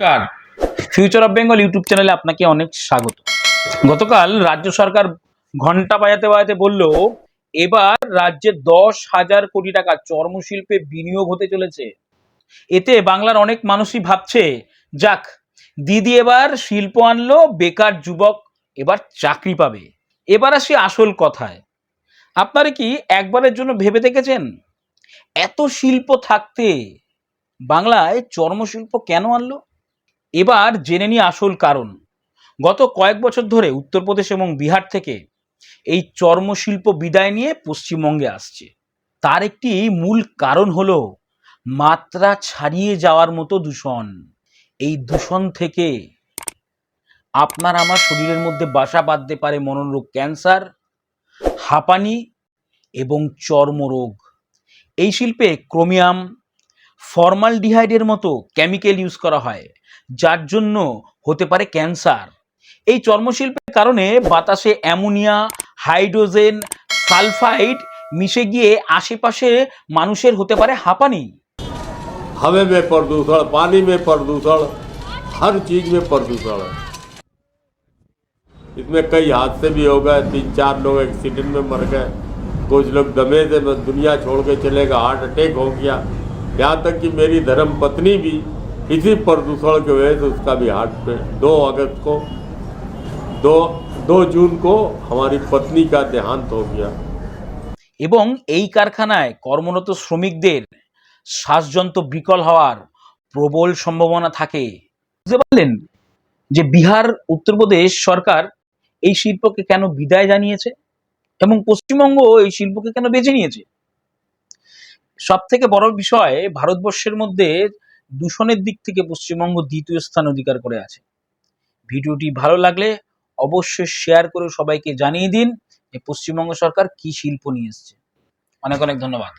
নমস্কার, future of Bengal YouTube চ্যানেলে আপনাকে অনেক স্বাগত। গতকাল রাজ্য সরকার ঘন্টা বাজাতে বাজাতে বলল, এবার রাজ্যে 10,000 কোটি টাকা চর্মশিল্পে বিনিয়োগ হতে চলেছে। এতে বাংলার অনেক মানুষই ভাবছে, যাক, দিদি এবার শিল্প আনলো, বেকার যুবক এবার চাকরি পাবে। এবার আসি আসল কথায়। আপনারা কি একবারের জন্য ভেবে দেখেছেন, এত শিল্প থাকতে বাংলায় চর্মশিল্প কেন আনলো? এবার জেনে নিই আসল কারণ। গত কয়েক বছর ধরে উত্তরপ্রদেশ এবং বিহার থেকে এই চর্মশিল্প বিদায় নিয়ে পশ্চিমবঙ্গে আসছে। তার একটি মূল কারণ হলো মাত্রা ছাড়িয়ে যাওয়ার মতো দূষণ। এই দূষণ থেকে আপনার আমার শরীরের মধ্যে বাসা বাঁধতে পারে মনোরোগ, ক্যান্সার, হাঁপানি এবং চর্মরোগ। এই শিল্পে ক্রোমিয়াম, ফর্মালডিহাইডের মতো কেমিক্যাল ইউজ করা হয়, যার জন্য হতে পারে ক্যান্সার। এই চর্মশিল্পের কারণে বাতাসে অ্যামোনিয়া, হাইড্রোজেন, সালফাইড মিশে গিয়ে আশেপাশে মানুষের হতে পারে হাঁপানি। हवा में प्रदूषण, पानी में प्रदूषण, हर चीज में प्रदूषण है। इसमें कई हादसे भी हो गए, 3-4 लोग एक्सीडेंट में मर गए, कुछ लोग दमे से दुनिया छोड़ के चले गए, हार्ट अटैक हो गया। यहाँ तक कि मेरी धर्म पत्नी भी इसी प्रदूषण की वजह से उसका भी हार्ट पे 2 जून को हमारी पत्नी का देहांत हो गया। এবং এই কারখানায় কর্মরত শ্রমিকদের শ্বাসযন্ত্র বিকল হওয়ার প্রবল সম্ভাবনা থাকে। বুঝতে পারলেন যে বিহার, উত্তরপ্রদেশ সরকার এই শিল্পকে কেন বিদায় জানিয়েছে এবং পশ্চিমবঙ্গ এই শিল্পকে কেন বেছে নিয়েছে। সব থেকে বড় বিষয়, ভারতবর্ষের মধ্যে দূষণের দিক থেকে পশ্চিমবঙ্গ দ্বিতীয় স্থান অধিকার করে আছে। ভিডিওটি ভালো লাগলে অবশ্যই শেয়ার করে সবাইকে জানিয়ে দিন যে পশ্চিমবঙ্গ সরকার কি শিল্প নিয়ে এসছে। অনেক অনেক ধন্যবাদ।